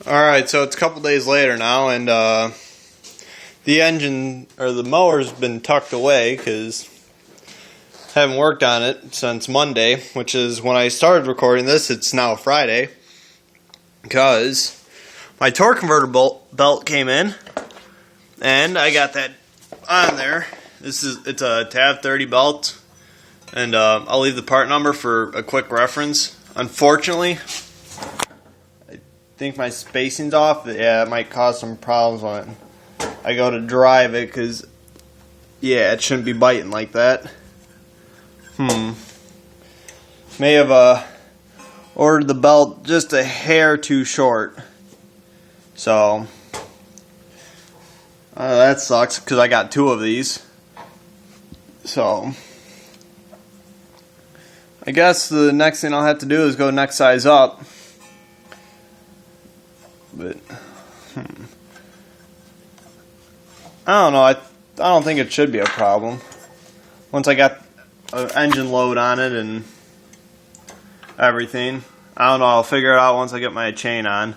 Alright, so it's a couple days later now, and the engine, or the mower's been tucked away because I haven't worked on it since Monday, which is when I started recording this. It's now Friday, because my torque converter belt came in, and I got that on there. It's a tab 30 belt, and I'll leave the part number for a quick reference. Unfortunately, I think my spacing's off. Yeah, it might cause some problems when I go to drive it, because yeah, it shouldn't be biting like that. May have ordered the belt just a hair too short, so that sucks because I got two of these. So I guess the next thing I'll have to do is go next size up. But I don't know. I don't think it should be a problem. Once I got an engine load on it and everything, I don't know. I'll figure it out once I get my chain on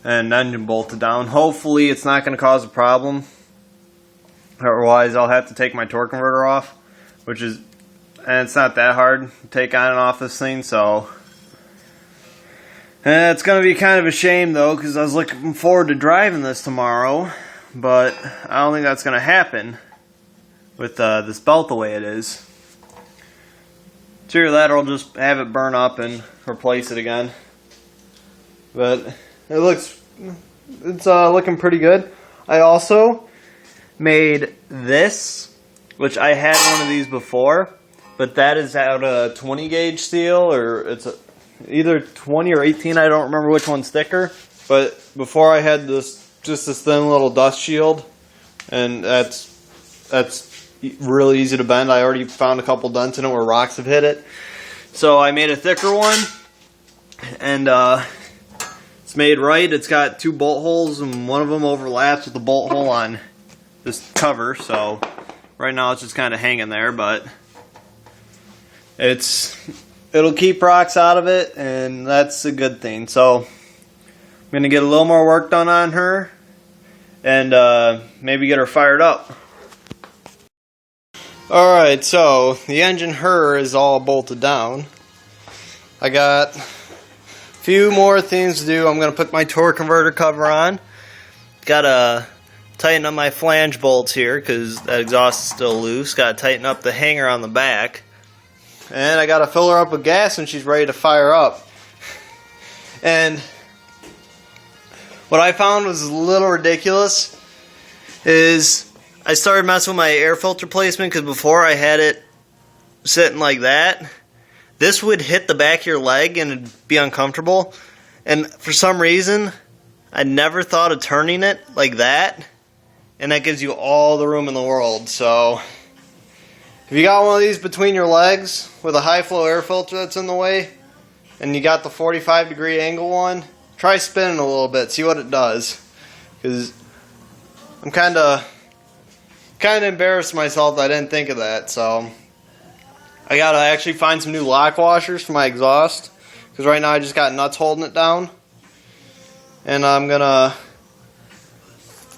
and engine bolted down. Hopefully, it's not going to cause a problem. Otherwise, I'll have to take my torque converter off, and it's not that hard to take on and off this thing. So it's going to be kind of a shame, though, because I was looking forward to driving this tomorrow, but I don't think that's going to happen with this belt the way it is. So either that, or I'll just have it burn up and replace it again. But it's looking pretty good. I also made this, which I had one of these before, but that is out of 20 gauge steel, or it's either 20 or 18, I don't remember which one's thicker. But before I had just this thin little dust shield, and that's really easy to bend. I already found a couple dents in it where rocks have hit it. So I made a thicker one, and it's made right. It's got two bolt holes, and one of them overlaps with the bolt hole on this cover. So right now it's just kind of hanging there, but it'll keep rocks out of it, and that's a good thing. So I'm going to get a little more work done on her, and maybe get her fired up. Alright, so the engine is all bolted down. I got a few more things to do. I'm going to put my torque converter cover on. Got to tighten up my flange bolts here because that exhaust is still loose. Got to tighten up the hanger on the back. And I got to fill her up with gas when she's ready to fire up. And what I found was a little ridiculous is I started messing with my air filter placement, because before I had it sitting like that. This would hit the back of your leg and it'd be uncomfortable. And for some reason, I never thought of turning it like that. And that gives you all the room in the world. So if you got one of these between your legs with a high flow air filter that's in the way, and you got the 45-degree angle one, try spinning a little bit, see what it does. Because I'm kind of embarrassed myself that I didn't think of that. So I gotta actually find some new lock washers for my exhaust, because right now I just got nuts holding it down. And I'm gonna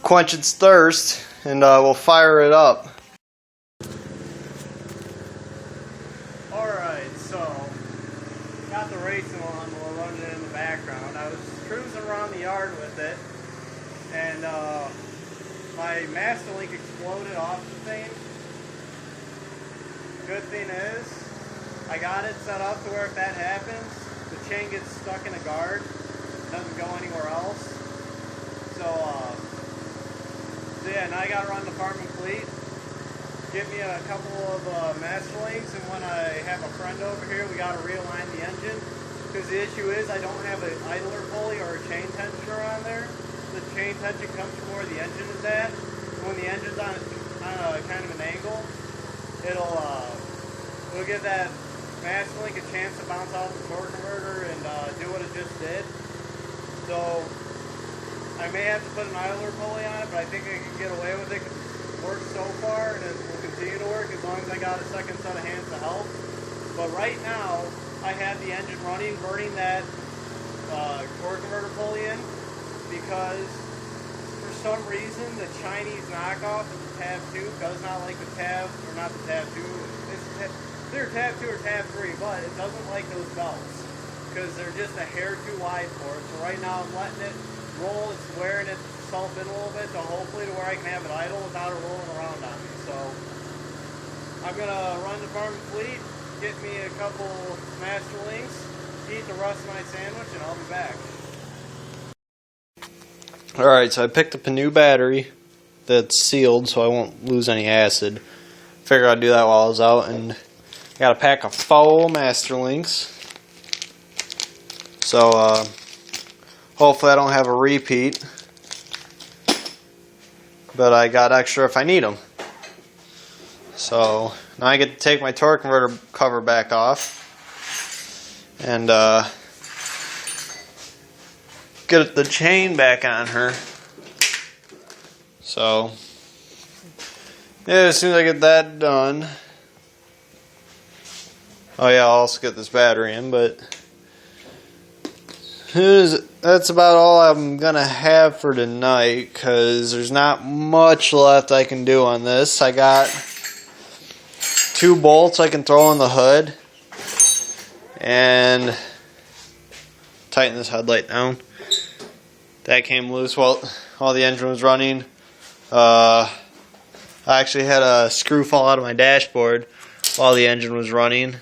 quench its thirst, and we'll fire it up. Alright, so got the racing lawnmower running in the background. I was cruising around the yard with it, and my master link exploded off the thing. Good thing is, I got it set up to where if that happens, the chain gets stuck in a guard, doesn't go anywhere else. So yeah, now I got to run the farm and fleet. Give me a couple of master links, and when I have a friend over here, we got to realign the engine. Because the issue is, I don't have an idler pulley or a chain tensioner on there. The chain tension comes from where the engine is at. When the engine's on a kind of an angle, it'll give that master link a chance to bounce off the torque converter and do what it just did. So I may have to put an idler pulley on it, but I think I can get away with it because it works so far, and it will continue to work as long as I got a second set of hands to help. But right now, I have the engine running, burning that torque converter pulley in, because for some reason the Chinese knockoff of the Tab 2 does not like the Tab, or not the Tab 2, it's either Tab 2 or Tab 3, but it doesn't like those belts because they're just a hair too wide for it. So right now I'm letting it roll, it's wearing itself in a little bit, so hopefully to where I can have it idle without it rolling around on me. So I'm going to run the farm fleet, get me a couple Masterlinks, eat the rest of my sandwich, and I'll be back. Alright, so I picked up a new battery that's sealed so I won't lose any acid. Figured I'd do that while I was out, and got a pack of 4 Masterlinks. So hopefully I don't have a repeat, but I got extra if I need them. So now I get to take my torque converter cover back off and get the chain back on her. So yeah, as soon as I get that done, oh yeah, I'll also get this battery in, but that's about all I'm gonna have for tonight because there's not much left I can do on this. I got 2 bolts I can throw in the hood and tighten this headlight down. That came loose while the engine was running. I actually had a screw fall out of my dashboard while the engine was running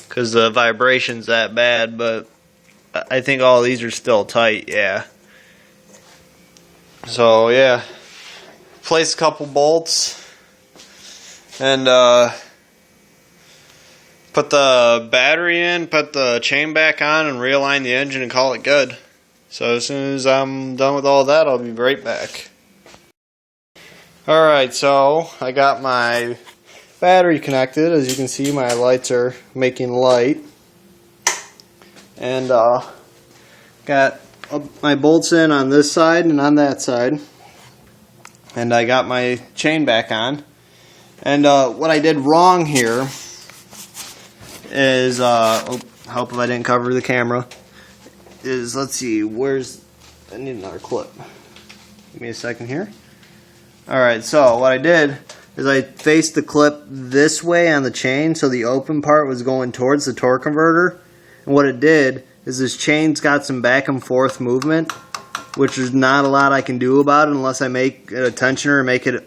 because the vibration's that bad, but I think all these are still tight, yeah. So yeah, place a couple bolts and put the battery in, put the chain back on, and realign the engine and call it good. So as soon as I'm done with all that, I'll be right back. Alright, so I got my battery connected. As you can see, my lights are making light. And got my bolts in on this side and on that side. And I got my chain back on. And what I did wrong here is, hope if I didn't cover the camera, is, let's see, I need another clip. Give me a second here. Alright, so what I did is I faced the clip this way on the chain, so the open part was going towards the torque converter. And what it did is this chain's got some back and forth movement, which there's not a lot I can do about it unless I make a tensioner and make it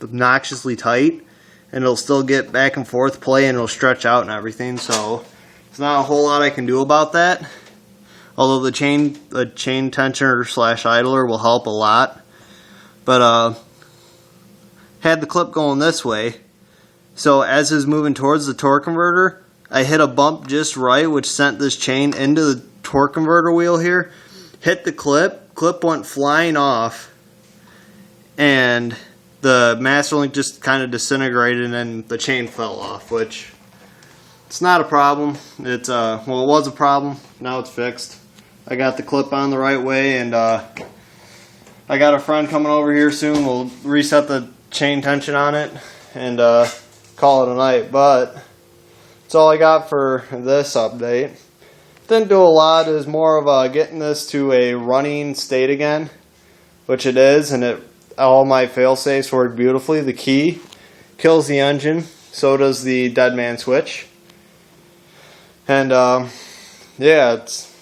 obnoxiously tight, and it'll still get back and forth play and it'll stretch out and everything. So there's not a whole lot I can do about that. Although the chain tensioner / idler will help a lot. But had the clip going this way, so as it's moving towards the torque converter, I hit a bump just right, which sent this chain into the torque converter wheel here. Hit the clip went flying off, and the master link just kind of disintegrated and the chain fell off, which it's not a problem. It's well, it was a problem. Now it's fixed. I got the clip on the right way, and I got a friend coming over here soon. We'll reset the chain tension on it and call it a night. But that's all I got for this update. Didn't do a lot. It was more of getting this to a running state again, which it is, and all my fail-safes work beautifully. The key kills the engine, so does the dead man switch, and yeah, it's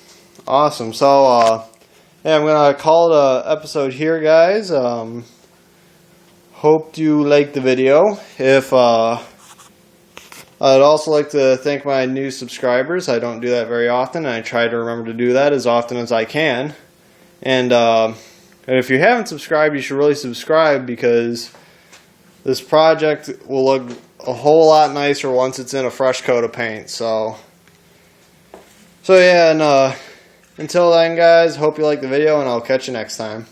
awesome. So yeah, I'm gonna call it a episode here, guys. Hope you liked the video. If I'd also like to thank my new subscribers. I don't do that very often, and I try to remember to do that as often as I can. And if you haven't subscribed, you should really subscribe, because this project will look a whole lot nicer once it's in a fresh coat of paint. So yeah, and until then, guys, hope you like the video, and I'll catch you next time.